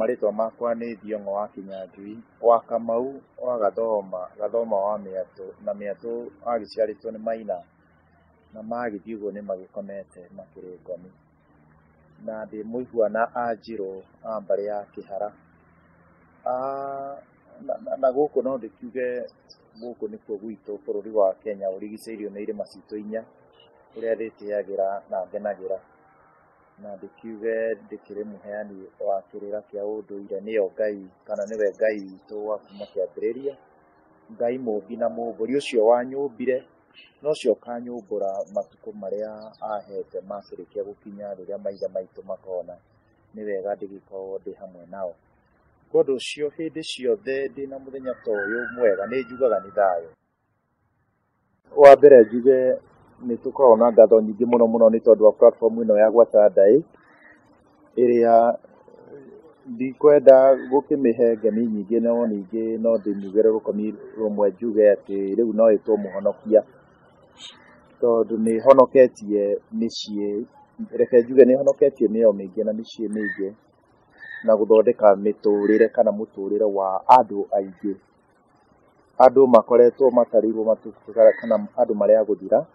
Marĩtwa makwa nĩ Thiong'o wa Kinyanjui, wa Kamau, wa Gathoma wa Mĩatũ, na Mĩatũ agĩciarĩtwo nĩ Maina, na magĩthiĩ ũguo nĩ magĩkomete makĩrĩ ngomi. Na ndĩ mũigua na Anjĩrũ a mbarĩ ya Kĩhara. Na gũkũ no ndĩkiuge gũkũ nĩkuo gwitũ bũrũri wa Kenya ũrigicĩirio nĩ irĩma citũ inya, ũrĩa ndĩtĩyagĩra na ngenagĩra. Na ndĩkiuge ndĩkĩrĩ mũheani wa kĩrĩra kĩa ũndũire nĩyo Ngai, kana nĩwe Ngai witũ wa kuma kĩambĩrĩria, Ngai mũmbi na mũmbũri, ũcio wanyũmbire na ũcio ũkanyũmbũra matukũ marĩa ahete makĩrĩkia gũkinya rĩrĩa maithe maitũ makona nĩ wega ndĩgĩkorwo ndĩ hamwe nao. Kwa ũndũ ũcio hĩndĩ ciothe ndĩna mũthenya ta ũyũ mwega nĩ njugaga nĩ thayũ. Wa mbere njuge nĩ tũkoragwo na ngatho nyingĩ mũno nĩ tondũ wa platform ĩno ya Gwa Tandai, ĩrĩa ndikwenda gũkĩmĩhe ngemi nyingĩ, no ningĩ no ndĩmugĩre rũkoni rũmwe njuge atĩ rĩu no ĩtwo mũhonokia, tondũ nĩ honoketie mĩciĩ, reke njuge nĩ honoketie mĩoyo mĩingĩ na mĩciĩ mĩingĩ, na gũthondeka mĩtũrĩre kana mũtũrĩre wa andũ aingĩ. Andũ makoretwo matarĩirwo matukũ kana andũ marĩa gũthira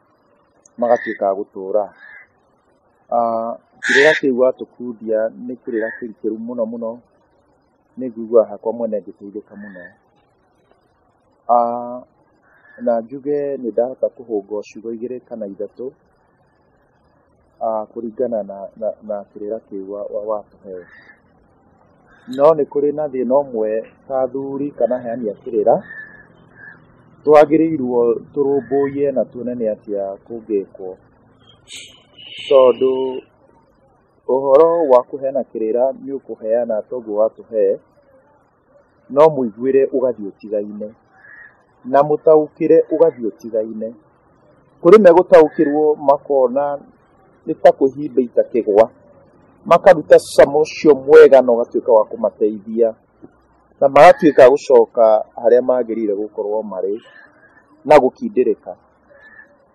magatuĩka a gũtũra. Kĩrĩra kĩu watũkundia nĩ kĩrĩra kĩrikĩru mũno, nĩ nguigua hakwa mwene ngĩteithĩka mũno. Na njuge nĩ ndahota kũhũnga ciugo igĩrĩ kana ithatũ kũringana na kĩrĩra kĩu watũhe. No nĩ kũrĩ na thĩna ũmwe ta athuri kana aheani a kĩrĩra twagĩrĩirwo tũrũmbũiye na tuone nĩ atĩa kũngĩkwo, tondũ ũhoro wa kũheana kĩrĩra nĩ ũkũheana toguo watũhe, no mũiguĩre ũgathiĩ ũtigaine, na mũtaũkĩre ũgathiĩ ũtigaine. Kũrĩ megũtaũkĩrwo makona nĩ ta kwĩhimba itakĩgwa, makaruta camo ũcio mwega na ũgatuĩka wa kũmateithia, na magatuĩka gũcoka harĩa magĩrĩire gũkorwo marĩ na gũkindĩrĩka.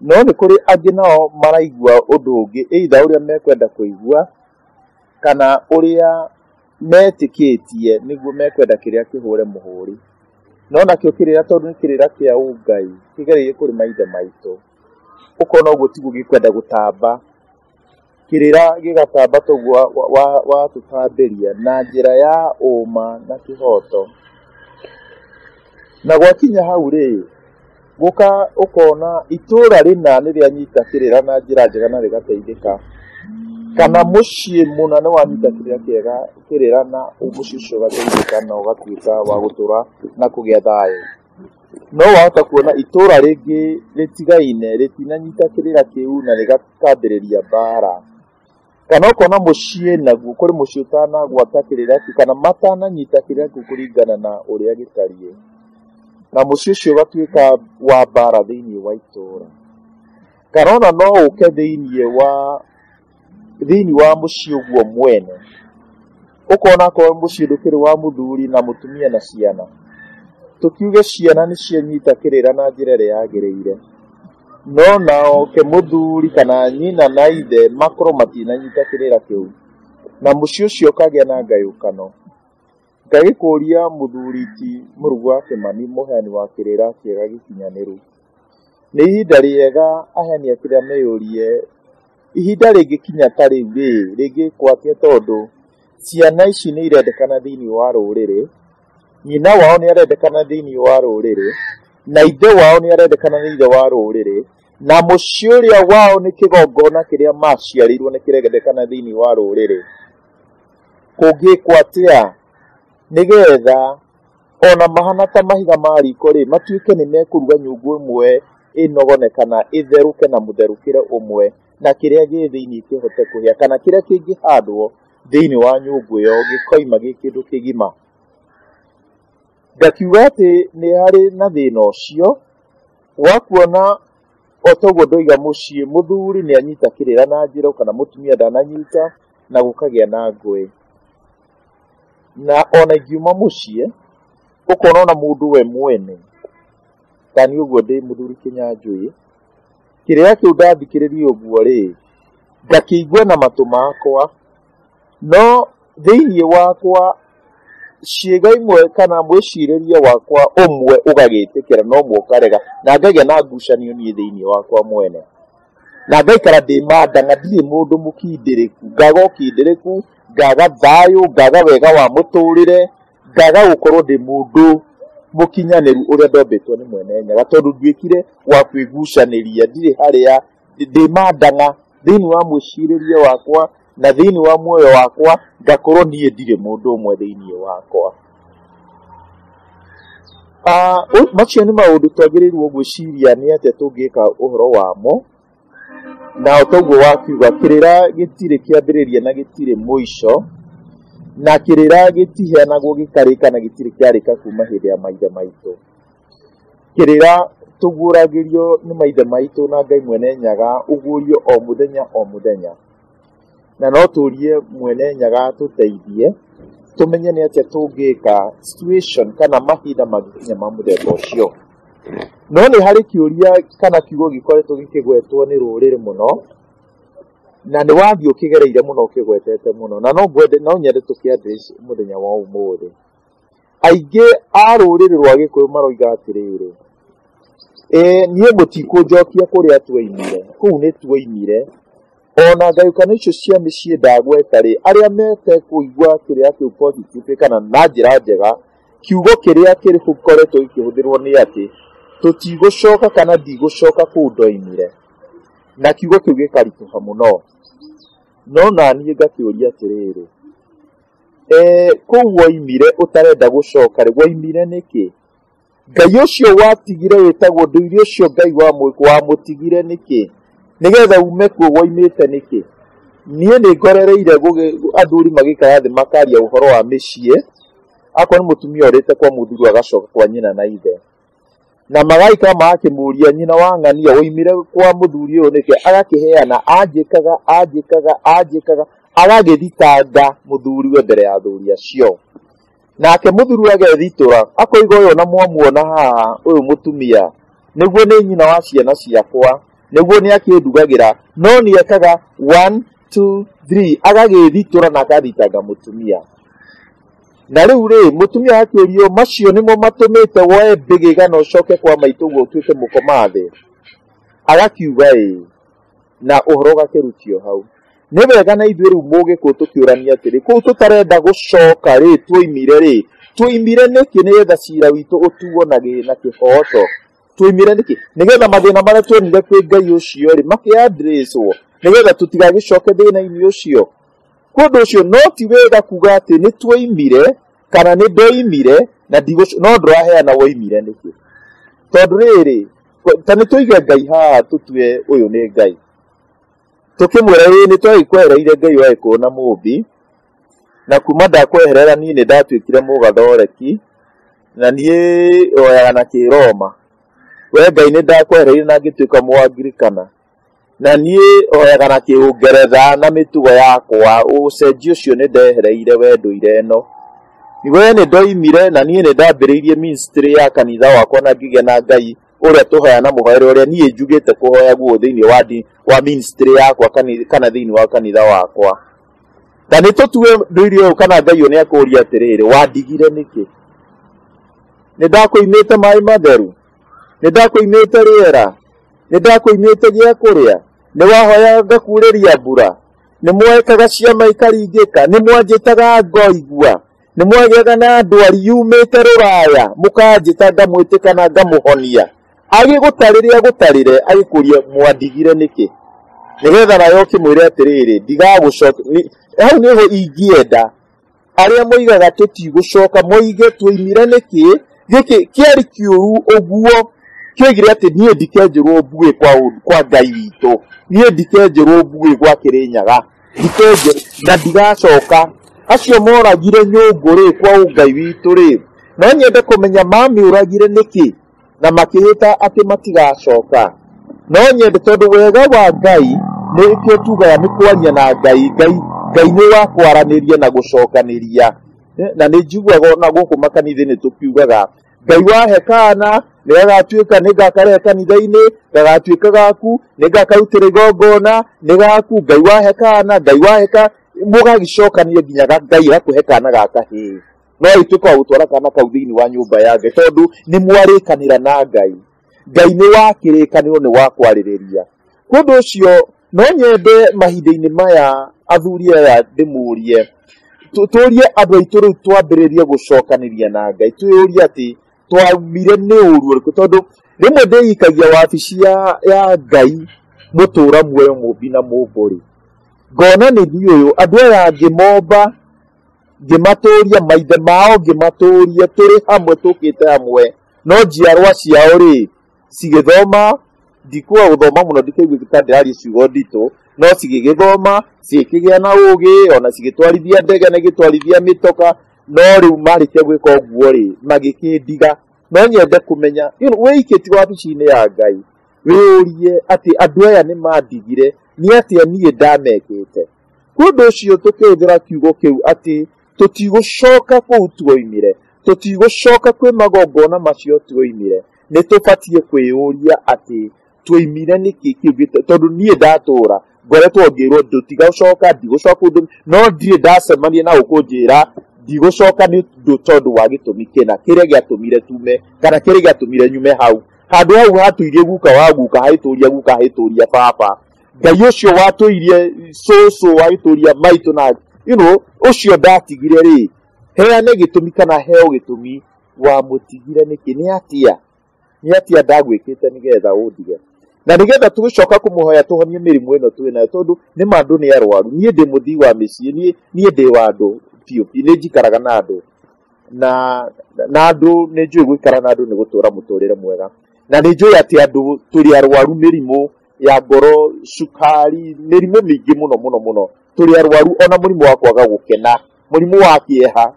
No nĩ kũrĩ angĩ nao maraigua ũndũ ũngĩ, either ũrĩa mekwenda kũigua kana ũrĩa metĩkĩtie nĩguo mekwenda kĩrĩa kĩhũre mũhũri. No nakĩo kĩrĩra tondũ nĩ kĩrĩra kĩa ũngai kĩgereire kũrĩ maithe maitũ, ũkona ũguo tiguo gĩkwenda gũtamba, kĩrĩra gĩgatamba toguo watũtambĩria na njĩra ya ũma na kĩhoto. Na gwakinya hau rĩ, gũka ũkona itũũra rĩna nĩ rĩanyita kĩrĩra na njĩra njega na rĩgateithĩka, kana mũciĩ mũna nĩ wanyita kĩrĩra kĩega kĩrĩra na mũciĩ ũcio ũgateithĩka na ũgatuĩka wa gũtũra na kũgĩa thayũ. No wahota kuona itũũra rĩngĩ rĩtigaine rĩtinanyita kĩrĩra kĩu na rĩgakambĩrĩria mbara, kana ũkona mũciĩ naguo kũrĩ mũciĩ ũtanagwata kĩrĩra kĩu kana matananyita kĩrĩra kĩu kũringana na ũrĩa gĩtariĩ, na mũciĩ ũcio ũgatuĩka wa mbara thĩinĩ wa itũũra. Kana ona no ũke thĩinĩ wa mũciĩ ũguo mwene, ũkona akorwo mũciĩ ndũkĩrĩ wa mũthuri na mũtumia na ciana, tũkiuge ciana nĩ cianyita kĩrĩra na njĩra ĩrĩa yagĩrĩire, no nake mũthuri kana nyina na ithe makorwo matinanyita kĩrĩra kĩu, na mũciĩ ũcio ũkagĩa na ngayũkano. Ngagĩkũria mũthuri ti Mũrugu wa Kĩmani, mũheani wa kĩrĩra kĩega gĩkinyanĩru, nĩ ihinda rĩega aheani a kĩrĩra meyũrie ihinda rĩngĩkinya ta rĩu rĩngĩkwo atĩa, tondũ ciana ici nĩ irendekana thĩinĩ wa rũrĩrĩ, nyina wao nĩ arendekana thĩinĩ wa rũrĩrĩ, na ithe wao nĩ arendekana nĩ ithe wa rũrĩrĩ, na mũciĩ ũrĩa wao nĩ kĩgongona kĩrĩa maciarĩirwo nĩ kĩrendekana thĩinĩ wa rũrĩrĩ. Kũngĩkwo atĩa nĩgetha ona mahana ta mahiga ma riko matuĩke nĩ mekũruga nyũngũ ĩmwe ĩnogone kana ĩtherũke na mũtherũkĩre ũmwe, na kĩrĩa gĩ thĩinĩ kĩhote kũhĩa, kana kĩrĩa kĩngĩhandwo thĩinĩ wa nyũngũ ĩyo gĩkoima gĩ kĩndũ kĩgima. Ngakiuga atĩ nĩ harĩ na thĩna ũcio wa kuona o toguo ndoiga mũciĩ mũthuri nĩ anyita kĩrĩra na njĩra kana mũtumia ndananyita na gũkagĩa na ngũĩ. Na ona ingiuma mũciĩ ũkona ona mũndũ we mwene, ta niĩ ũguo ndĩ mũthuri Kinyanjui, kĩrĩra kĩu ndathikĩrĩria ũguo ngakĩigua na matũ makwa, no thĩinĩ wakwa ciĩga imwe kana mwĩcirĩrie wakwa ũmwe ũgagĩtĩkĩra na ũmwe ũkarega, na ngagĩa na ngucanio niĩ thĩinĩ wakwa mwene, na ngaikara ndĩmandanga, ndirĩ mũndũ mũkindĩrĩku, ngaga ũkindĩrĩku, ngaga thayũ, ngaga wega wa mũtũrĩre, ngaga gũkorwo ndĩ mũndũ mũkinyanĩru ũrĩa ndombĩtwo nĩ Mwene Nyaga, tondũ nduĩkire wa kwĩgucanĩria, ndirĩ harĩa, ndĩmandanga thĩinĩ wa mwĩcirĩrie wakwa na thĩinĩ wa muoyo wakwa, ngakorwo niĩ ndirĩ mũndũ ũmwe thĩinĩ wakwa. Macio nĩ maũndũ twagĩrĩirwo gwĩciria nĩ atĩa tũngĩka ũhoro wamo, na toguo wakiuga kĩrĩra gĩtirĩ kĩambĩrĩria na gĩtirĩ mũico, na kĩrĩra gĩtiheanagwo gĩkarĩka na gĩtirĩ kĩarĩka kuma hĩndĩ ya maithe maitũ. Kĩrĩra tũguũragĩrio nĩ maithe maitũ na Ngai Mwene Nyaga ũguũrio o mũthenya o mũthenya, na no tũrie Mwene Nyaga tũteithie tũmenye nĩ atĩa tũngĩka situation kana mahinda magĩkinya ma mũthemba ũcio. No nĩ harĩ kĩũria kana kiugo gĩkoretwo gĩkĩgwetwo nĩ rũrĩrĩ mũno, na nĩ wathiĩ ũkĩgereire mũno ũkĩgwetete mũno, na no nyende tũkĩaddress mũthenya wa ũmũthĩ. Aingĩ a rũrĩrĩ rwa Gĩkũyũ maroiga atĩrĩrĩ, niĩ mũtikũnjokia kũrĩa tuoimire, kũu nĩ tuoimire, ona ngayũkano icio cia mĩciĩ ndagweta-rĩ, arĩa mete kũigua kĩrĩa kĩu positive kana na njĩra njega, kiugo kĩrĩa gĩkoretwo gĩkĩhũthĩrwo nĩ atĩ tũtigũcoka kana ndigũcoka kũu ndoimire, na kiugo kĩu gĩkaritũha mũno. No naniĩ ngakĩũria atĩrĩrĩ, kũu woimire ũtarenda gũcoka-rĩ, woimire nĩkĩ? Ngai ũcio watigire wĩtagwo ndũire ũcio Ngai wamũtigire nĩkĩ? Nĩgetha ume kuo woimĩte nĩkĩ? Niĩ nĩ ngorereire athuri magĩikara thĩ makaria ũhoro wa mĩciĩ, akorwo nĩ mũtumia ũrĩte kwa mũthuri agacoka kwa nyina na ithe, na magaikara magakĩmũria nyina wa ng'ania woimire kwa mũthuri ũyũ nĩkĩ? Agakĩheana anjĩkaga agagĩthitanga mũthuri we mbere ya athuri acio, nake mũthuri agethitũra akoiga ũyũ na mwamuona haha ũyũ mũtumia nĩguo nĩ nyina wa ciana ciakwa, nĩguo nĩ akĩndugagĩra, no nĩ ekaga 1 2 3 agagĩthitũra na akathitanga mũtumia. Na rĩu mũtumia akĩũrio macio nĩmo matũmĩte woe mbĩgĩga na ũcoke kwa maitũguo ũtuĩke mũkomathĩ? Agakiuga na ũhoro ũgakĩrutio hau. Nĩ wega na ithuĩ rĩu Mũgĩkũyũ tũkĩũrania atĩrĩ, kũu tũtarenda gũcoka tuoimire nĩkĩ nĩgetha cira witũ ũtuo na kĩhoto? Tuoimire nĩkĩ? Nĩgetha mathĩna marĩa tuonire kwĩ Ngai ũcio makĩaddresswo, nĩgetha tũtigagĩcoke thĩna-inĩ ũcio. Kũndũ ũcio no ti wega kuga atĩ nĩ tuoimire kana nĩ ndoimire na no ndũraheana woimire nĩkĩ. Tondũ rĩrĩ, ta nĩ tũige Ngai haha tũtue ũyũ nĩ Ngai, tũkĩmwĩra nĩ twagĩkwehereire Ngai wa Gĩkũyũ na Mũmbi, na kuma ndakweherera niĩ nĩ ndatuĩkire mũgathoreki, na niĩ oyaga na kĩroma. We Ngai nĩ ndakwehereire na ngĩtuĩka Mũangirikana, na niĩ oyaga na kĩũngeretha na mĩtugo yakwa, ũcenjio ũcio nĩ ndehereire we ndũire ĩno. We nĩ ndoimire na niĩ nĩ ndambĩrĩirie ministry ya kanitha wakwa na ngĩgĩa na Ngai ũrĩa tũhoyana mũhoere ũrĩa niĩ njugĩte kũhoya guo thĩinĩ wa ministry yakwa kana thĩinĩ wa kanitha wakwa. Na nĩ tũtue ndũire ũyũ kana Ngai ũyũ nĩ akũũria atĩrĩrĩ, wandigire nĩkĩ? Nĩ ndakũimĩte maĩ matheru? Nĩ ndakũimĩte rĩera? Nĩ ndakũimĩte gĩa kũrĩa? Nĩ wahoya ngakuurĩria mbura? Nĩ mwekaga ciama ikaringĩka? Nĩ mwanjĩtaga ngoigua? Nĩ mwagĩaga na ndwari yumĩte rũraya mũkanjĩta ngamwĩtĩka na ngamũhonia? Agĩgũtarĩre agĩkũria mwandigire nĩkĩ? Nĩgetha nawe ũkĩmwĩre atĩrĩrĩ, ndigagũcoka. Hau nĩho ingĩenda arĩa moigaga tũtigũcoka moige tuoimire nĩkĩ? Gĩkĩ kĩarĩ kĩũru ũguo, kĩoigire atĩ niĩ ndikenjĩrwo mbuĩ kwa Ngai witũ, niĩ ndikenjĩrwo mbuĩ gwa Kĩrĩnyaga, na ndigacoka. Acio moragire nyũngũ kwa Ngai witũ no nyende kũmenya mamĩũragire nĩkĩ na makĩhĩta atĩ matigacoka. No nyende tondũ wega wa Ngai nĩkĩo tugaga nĩ kwaria na Ngai nĩ wa kwaranĩria na gũcokanĩria. Na nĩ njiguaga na gũkũ makanitha-inĩ tũkiugaga Ngai wahe kana nĩ agatuĩka nĩ ngakarehe kanitha-inĩ, gagatuĩka gaku, nĩ ngakarutĩra igongona, nĩ gaku. Ngai wahe kana, Ngai wahe mũgagĩcokania nginyaga Ngai agakũhe kana ga kahĩĩ. no ituĩka wa gũtwara kana kau thĩinĩ wa nyũmba ya Ngai tondũ nĩ mwarĩkanĩra na Ngai. Ngai nĩ wa kĩrĩkanĩro, nĩ wa kwarĩrĩria. Kũndũ ũcio no nyende mahinda-inĩ maya athuri aya ndĩmũrie, tũrie andũ aitũ rĩu twambĩrĩrie gũcokanĩria na Ngai, twĩyũrie atĩ twaumire nĩ ũru ũrĩkũ, tondũ rĩmwe ndĩikagia wabici ya Ngai mũtũra muoyo mũmbi na mũmbũrĩ, ngona nĩ niĩ ũyũ andũ aya ngĩmomba, ngĩmatũria maithe mao, ngĩmatũria tũrĩ hamwe, tũkĩte hamwe, no njiarwa ciao rĩ cigĩthoma, ndikuga gũthoma mũno ndikaigua gĩtandĩrari ciugo nditũ, no cigĩgĩthoma, cigĩkĩgĩa na ũgĩ, ona cigĩtwarithia ndege na igĩtwarithia mĩtoka, no rĩu marĩkia gwĩka ũguo rĩ magĩkĩndiga. No nyende kũmenya wĩikĩtie wabici-inĩ ya Ngai, wĩyũrie atĩ andũ aya nĩ mandigire, nĩ atĩa niĩ ndamekĩte. Kũndũ ũcio tũkĩhũthĩra kiugo kĩu atĩ tũtigũcoka kũu tuoimire, tũtigũcoka kwĩ magongona macio tuoimire, nĩ tũbatiĩ kwĩyũria atĩ tuoimire nĩkĩ kĩu, tondũ niĩ ndatũra ngoretwo ngĩrwo ndũtigacoka, ndigũcoka ũndũ, no ndirĩ ndacemania na ũkũnjĩra ndigũcoka nĩ ũndũ tondũ wa gĩtũmi kĩna kĩrĩa gĩatũmire tume, kana kĩrĩa gĩatũmire nyume hau. Handũ hau hatũirie guka wa guka, haitũria guka, haitũria baba. Ngai ũcio watũirie cũcũ, wagĩtũria maitũ na ũcio ndatigire rĩ, heane gĩtũmi kana heo gĩtũmi wa mũtigire nĩkĩ, nĩ atĩa ndagwĩkĩte nĩgetha ũndige. Na nĩgetha tũgĩcoka kũmũhoya tũhonie mĩrimũ ĩno twĩ nayo, tondũ nĩ mandũ nĩ arwaru. Niĩ ndĩ mũthii wa mĩciĩ, niĩ ndĩ wa andũ biũ, nĩ njikaraga na andũ, na andũ nĩ njũĩ gũikara na andũ nĩ gũtũra mũtũrĩre mwega, na nĩ njũĩ atĩ andũ tũrĩ arwaru mĩrimũ ya ngoro, cukari, mĩrimũ mĩingĩ mũno mũno mũno, tũrĩ arwaru, ona mũrimũ wa kwaga gũkena, mũrimũ wa kĩeha.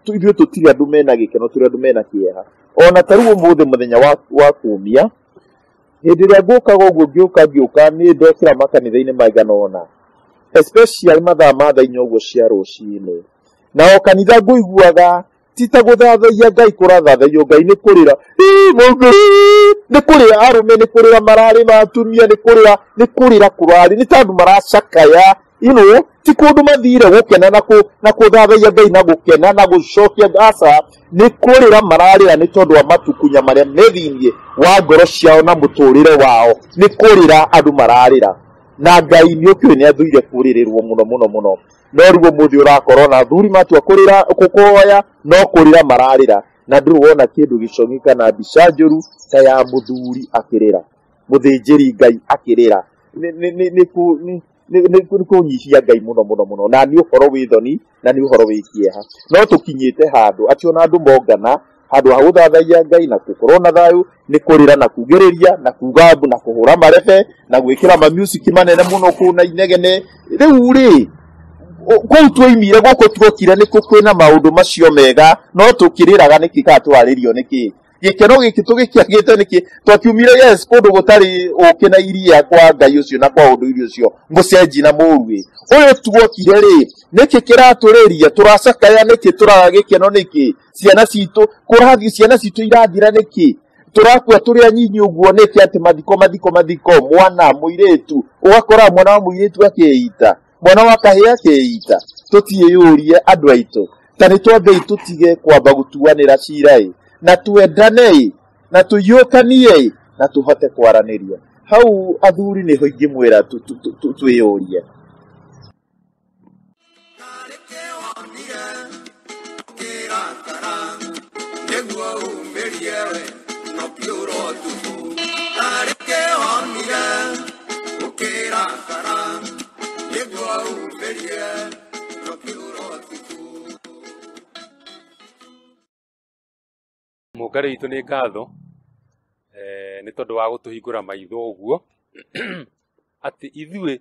Ithuĩ tũtirĩ andũ mena gĩkeno, tũrĩ andũ mena kĩeha. Ona ta rĩu ũmũthĩ mũthenya wa Kiumia, hĩndĩ ĩrĩa ngũkaga ũguo ngĩũka nĩ ndokĩra makanitha-inĩ maigana ũna, especially mathaa ma thaa 4 ũguo cia rũcinĩ, na o kanitha ngũiguaga ti ta gũthathaiya Ngai, kũrathathaiyo Ngai nĩ kũrĩra, nĩ kũrĩra arũme, nĩ kũrĩra mararĩ ma atumia, nĩ kũrĩra kũrarĩ, nĩ ta andũ maracakaya, ti kũndũ mathire gũkena na kũthathaiya Ngai na gũkena na gũcokia aca, nĩ kũrĩra mararĩra nĩ tondũ wa matukunya marĩa me thĩinĩ wa ngoro ciao na mũtũrĩre wao, nĩ kũrĩra andũ mararĩra. Na Ngai nĩ ũkĩũĩ nĩ athuire kũrĩrĩrwo mũno mũno mũno, no rĩu ũmũthĩ ũrakorwo na athuri matua kũhoya no kũrĩra mararĩra, na ndũrĩ wona kĩndũ gĩcong'i kana mbica njũru ta ya mũthuri akĩrĩra, mũthĩnjĩri Ngai akĩrĩra. Nĩ kũnyihia Ngai mũno mũno mũno, na nĩ ũhoro wĩ thoni, na nĩ ũhoro wĩ kĩeha. No tũkinyĩte handũ atĩ ona andũ mongana handũ ha gũthathaiya Ngai na gũkorwo na thayũ, nĩ kũrĩra na kugĩrĩria na kuga mbu na kũhũra marebe na gwĩkĩra mamusic manene mũno kũu na inegene. Rĩu rĩ kũu tuoimire, gũkũ tuokire nĩkũ kwĩna maũndũ macio mega, no tũkĩrĩraga nĩkĩ kana twarĩrio nĩkĩ? Gĩkeno gĩkĩ tũgĩkĩagĩte nĩkĩ? Twakiumire yes kũndũ gũtarĩ ũkĩ na iria kwa Ngai ũcio na kwa ũndũire ũcio mũcenji na mũruĩ. Ũyũ tuokire rĩ, nĩkĩ kĩratũrĩria? Tũracakaya nĩkĩ? Tũraga gĩkeno nĩkĩ? Ciana citũ kũrathiĩ, ciana citũ irathira nĩkĩ? Tũrakua tũrĩ anyinyi ũguo nĩkĩ? Atĩ mathiko, mwana mũirĩtu, ũgakora mwana wa mũirĩtu akĩita, mwana wa kahĩĩ akĩita. Tũtiĩyũrie andũ aitũ, ta nĩ twambei tũtige kwamba gũtuanĩra cira na tuendane na tũiyũkanie na tũhote kwaranĩria. Hau athuri nĩho ingĩmwĩra twĩyũrie. Mũngai witũ nĩ ngatho nĩ tondũ wa gũtũhingũra maitho ũguo atĩ ithuĩ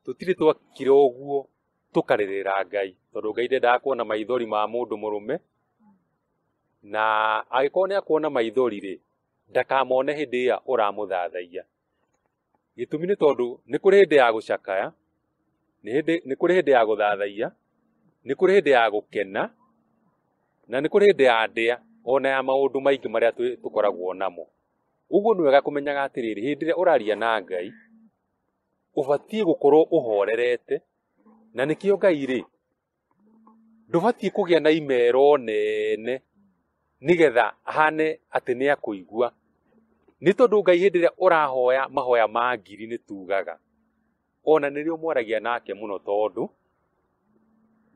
tũtirĩ twakire ũguo tũkarĩrĩra Ngai, tondũ Ngai ndendaga kuona maithori ma mũndũ mũrũme, na agĩkorwo nĩ akuona maithori rĩ, ndakamone hĩndĩ ĩrĩa ũramũthathaiya. Gĩtũmi nĩ tondũ nĩ kũrĩ hĩndĩ ya gũcakaya, nĩ kũrĩ hĩndĩ ya gũthathaiya, nĩ kũrĩ hĩndĩ ya gũkena, na nĩ kũrĩ hĩndĩ ya ndĩa, ona ya maũndũ maingĩ marĩa tũkoragwo namo. Ũguo nĩ wega kũmenyaga atĩrĩrĩ, hĩndĩ ĩrĩa ũraria na Ngai ũbatiĩ gũkorwo ũhorerete, na nĩkĩo Ngai rĩ ndũbatiĩ kũgĩa na imero nene nĩgetha ahane atĩ nĩ akũigua. Nĩ tondũ Ngai hĩndĩ ĩrĩa ũrahoya mahoya ma ngiri nĩ tugaga ona nĩrĩo mwaragia nake mũno, tondũ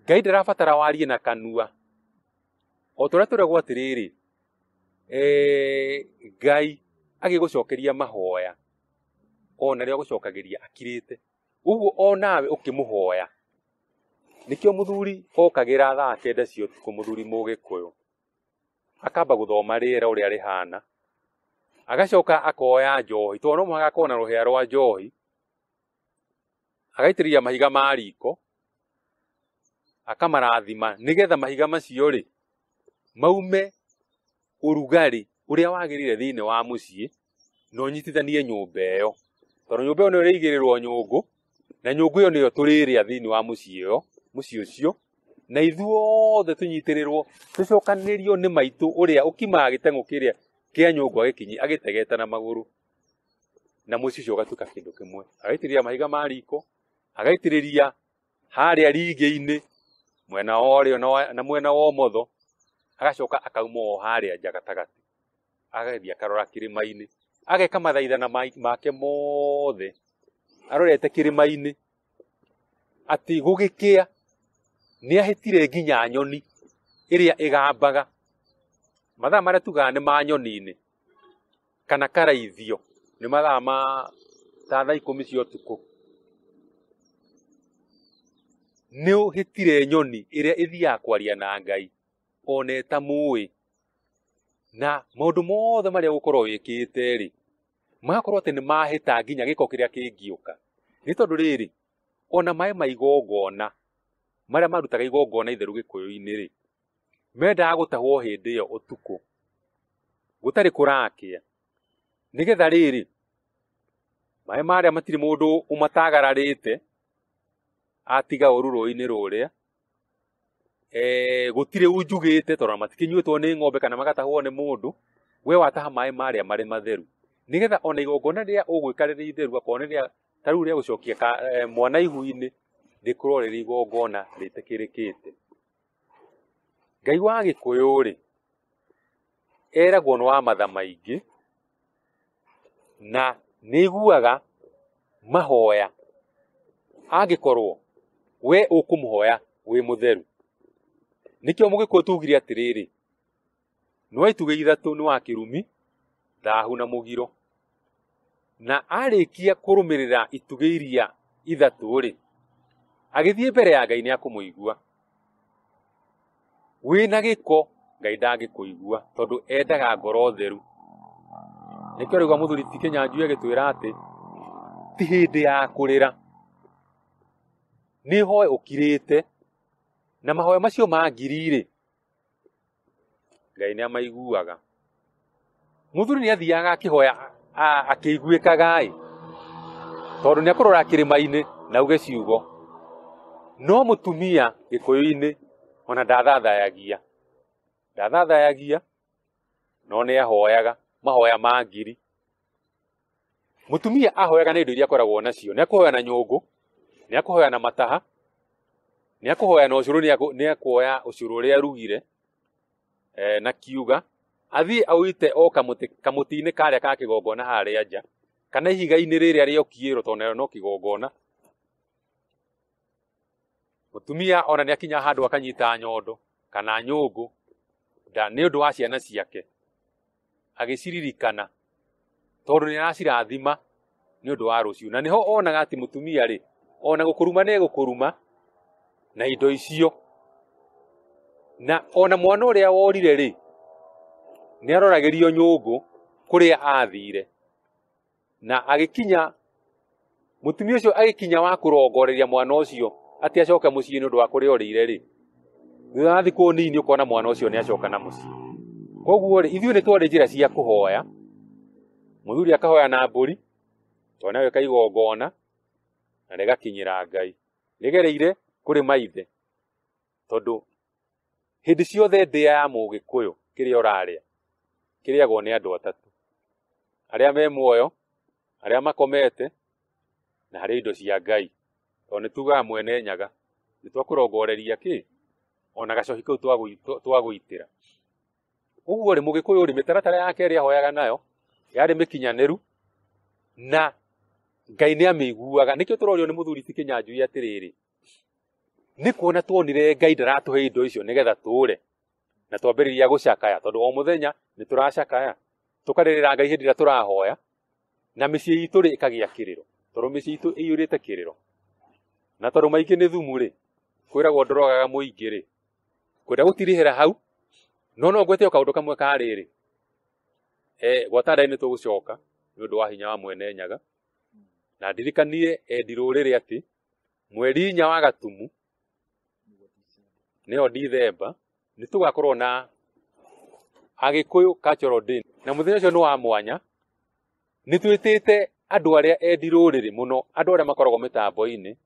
Ngai ndarabatara warie na kanua. O tũrĩa tũregwo atĩrĩrĩ, Ngai agĩgũcokeria mahoya ona rĩo gũcokagĩria akirĩte. Ũguo onawe ũkĩmũhoya, nĩkĩo mũthuri okagĩra thaa 9 cia ũtukũ, mũthuri Mũgĩkũyũ akamba gũthoma rĩera ũrĩa rĩhana, agacoka akoya njohi, tondũ no mũhaka akorwo na rũhĩa rwa njohi, agaitĩrĩria mahiga ma riko, akamarathima nĩgetha mahiga macio rĩ maume ũrugarĩ ũrĩa wagĩrĩire thĩinĩ wa mũciĩ na ũnyitithanie nyũmba ĩyo, tondũ nyũmba ĩyo nĩyo ĩrĩigĩrĩrwo nyũngũ, na nyũngũ ĩyo nĩyo tũrĩrĩa thĩinĩ wa mũciĩ ũcio, na ithuothe tũnyitĩrĩrwo tũcokanĩrio nĩ maitũ ũrĩa ũkimaga gĩteng'ũ kĩrĩa kĩa nyũngũ agĩtegeta na magũrũ, na mũciĩ ũcio ũgatuĩka kĩndũ kĩmwe. Agaitĩrĩria mahiga ma riko, agaitĩrĩria harĩa ringĩ-inĩ mwena wa ũrĩo na mwena wa ũmotho, agacoka akauma o harĩa nja gatagatĩ, agathiĩ akarora kĩrĩma-inĩ, ageka mathaithana make mothe arorete kĩrĩma-inĩ, atĩ gũgĩkĩa nĩ ahĩtire nginya nyoni ĩrĩa ĩgambaga. Mathaa marĩa tugaga nĩ ma nyoni-inĩ kana karaithio nĩ mathaa ma ta thaa 10 cia ũtukũ. Nĩ ũhĩtire nyoni ĩrĩa ĩthiaga kwaria na Ngai ona ĩtamũĩ, na maũndũ mothe marĩa ũgũkorwo wĩkĩte rĩ magakorwo atĩ nĩ mahĩta nginya gĩko kĩrĩa kĩngĩũka. Nĩ tondũ rĩrĩ, ona maĩ ma igongona marĩa marutaga igongona itheru Gĩkũyũ-inĩ rĩ, mendaga gũtahwo hĩndĩ ĩyo ũtukũ gũtarĩ kũrakĩa, nĩgetha rĩrĩ maĩ marĩa matirĩ mũndũ ũmatagararĩte atiga ũru rũĩ-inĩ rũrĩa, gũtirĩ unjugĩte tondũ matikĩnyuĩtwo nĩ ng'ombe kana magatahwo nĩ mũndũ, we wataha maĩ marĩa marĩ matheru, nĩgetha ona igongona rĩrĩa ũgwĩka rĩrĩ itheru, akorwo nĩ rĩa ta rĩu rĩa gũcokia mwana ihu-inĩ, rĩkorwo rĩrĩ igongona rĩtĩkĩrĩkĩte. Ngai wa Gĩkũyũ rĩ eragwo nĩ wa matha maingĩ, na nĩ iguaga mahoya angĩkorwo we ũkũmũhoya wĩ mũtheru. Nĩkĩo Mũgĩkũyũ tugire atĩrĩrĩ, nĩ wa itugĩ ithatũ nĩ wa kĩrumi, thahu na mũgiro, na arĩkia kũrũmĩrĩra itugĩ iria ithatũ rĩ, agĩthiĩ mbere ya Ngai nĩ akũmũigua. Wĩna gĩko Ngai ndangĩkũigua tondũ endaga ngoro theru. Nĩkĩo rĩu mũthuri ti Kĩnyanjui agĩtwĩra atĩ ti hĩndĩ ya kũrĩra, nĩ hoye ũkirĩte, na mahoya macio ma ngiri rĩ Ngai nĩ amaiguaga. Mũthuri nĩ athiaga akĩhoya akĩiguĩkaga ĩ, tondũ nĩ akũrora kĩrĩma-inĩ na uge ciugo. No mũtumia Gĩkũyũ-inĩ ona ndathathayagia, no nĩ ahoyaga mahoya ma ngiri. Mũtumia ahoyaga nĩ indo iria akoragwo nacio, nĩ akũhoya na nyũngũ, nĩ akũhoya na mataha, nĩ akũhoya na ũcũrũ, nĩ akuoya ũcũrũ ũrĩa arugire na kiuga, athiĩ awĩite o kamũtĩ-inĩ karĩa ka kĩgongona harĩa nja, kana ihiga-inĩ rĩrĩa rĩa ũkiĩro, tondũ no kĩgongona. Mũtumia ona nĩ akinya handũ akanyita nyondo kana nyũngũ nĩ ũndũ wa ciana ciake, agĩciririkana tondũ nĩ aracirathima nĩ ũndũ wa rũciũ. Na nĩho onaga atĩ mũtumia rĩ, ona gũkũruma nĩ egũkũruma na indo icio, na ona mwana ũrĩa worire rĩ nĩ aroragĩrio nyũngũ kũrĩa athire, na agĩkinya mũtumia ũcio agĩkinya wa kũrongoreria mwana ũcio atĩ acoke mũciĩ nĩ ũndũ wa kũrĩa orĩire rĩ, thutha wa thikũ nini ũkona mwana ũcio nĩ acoka na mũciĩ. Koguo rĩ, ithuĩ nĩ twarĩ njĩra cia kũhoya. Mũthuri akahoya na mbũri, tondũ nĩ gwĩka igongona na rĩgakinyĩra Ngai, rĩgereire kũrĩ maithe, tondũ hĩndĩ ciothe ndĩa ya Mũgĩkũyũ kĩrĩa ũrarĩa kĩrĩagwo nĩ andũ atatũ, arĩa me muoyo, arĩa makomete, na harĩ indo cia Ngai. Tondũ nĩ tugaga mwene nyaga nĩ twakũrongoreria kĩ ona gacohi kau twa gwitira. Uguo ri mugikuyu ri mitaratara yake ri ahoyaga nayo yari mikinyaniru na Ngai ni amiguaga. Nikio turorio ni muthuri ti Kinyanjui atiriri, ni kuona tuonire Ngai ndaratuhe indo icio nigetha ture na twambiriria gucakaya, tondu o muthenya ni turacakaya tukaririra Ngai hindi ria turahoya na micii itu ri ikagia kiriro, tondu micii itu iyurite kiriro na tondu maingi ni thumu ri kwiragwo ndorogaga muingi ri kwenda gutirihira hau no ngwete kaundu kamwe ka riri gwatandai ni tugucoka ni undu wa hinya wa Mwene Nyaga. Na ndirikanie ndirurire ati mweri 4 wa Gatumu nio Dithemba ni tugakorwo na Agikuyu Cultural Day, na muthenya ucio ni wa mwanya. Ni twitite andu aria endirurire muno, andu aria makoragwo mitambo-ini,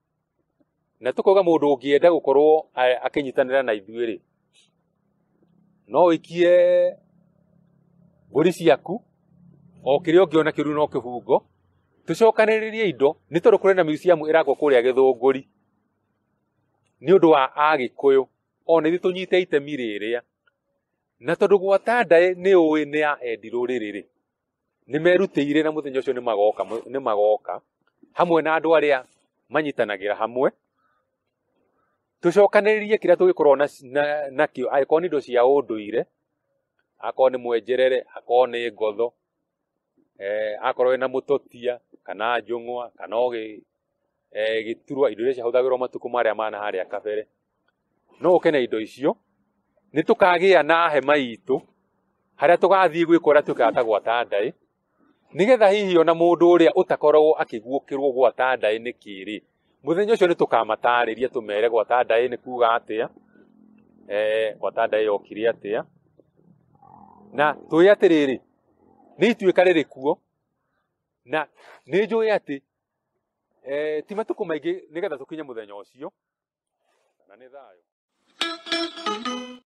na tukoga mundu ungienda gukorwo akinyitanira na ithuĩ ri no ikie mburi ciaku o kiria ungiona kiru no kibungo tucokaniririe indo ni tondu kuri na museum iragwo kuria Githunguri ni undu wa Agikuyu ona ithu tunyite itemi riria, na tondu gwatandai ni uwi ni ya endirurire ri ni merutire na muthenya ucio ni magoka hamwe na andu aria manyitanagira hamwe tucokaniririe kiria tugikorwo nakio, akorwo ni indo cia unduire, akorwo ni mwenjerere, akorwo ni ngotho, akorwo na mutotia kana njung'wa kana giturwa, indo iria ciahuthagirwo matuku maria mana haria kabere. No ukene indo icio ni tukagia na hema itu haria tugathii gwika uria tukata gwatandai, nigetha hihi ona mundu uria utakoragwo akiguukirwo gwatandai ni kiri muthenya ucio ni tukamatariria tumere gwatandai ni kuga atia, gwatandai yokire atia, na twi atiriri ni ituika riri kuo na ni njui ati ti matuku maingi nigetha tukinye muthenya ucio na ni thayo.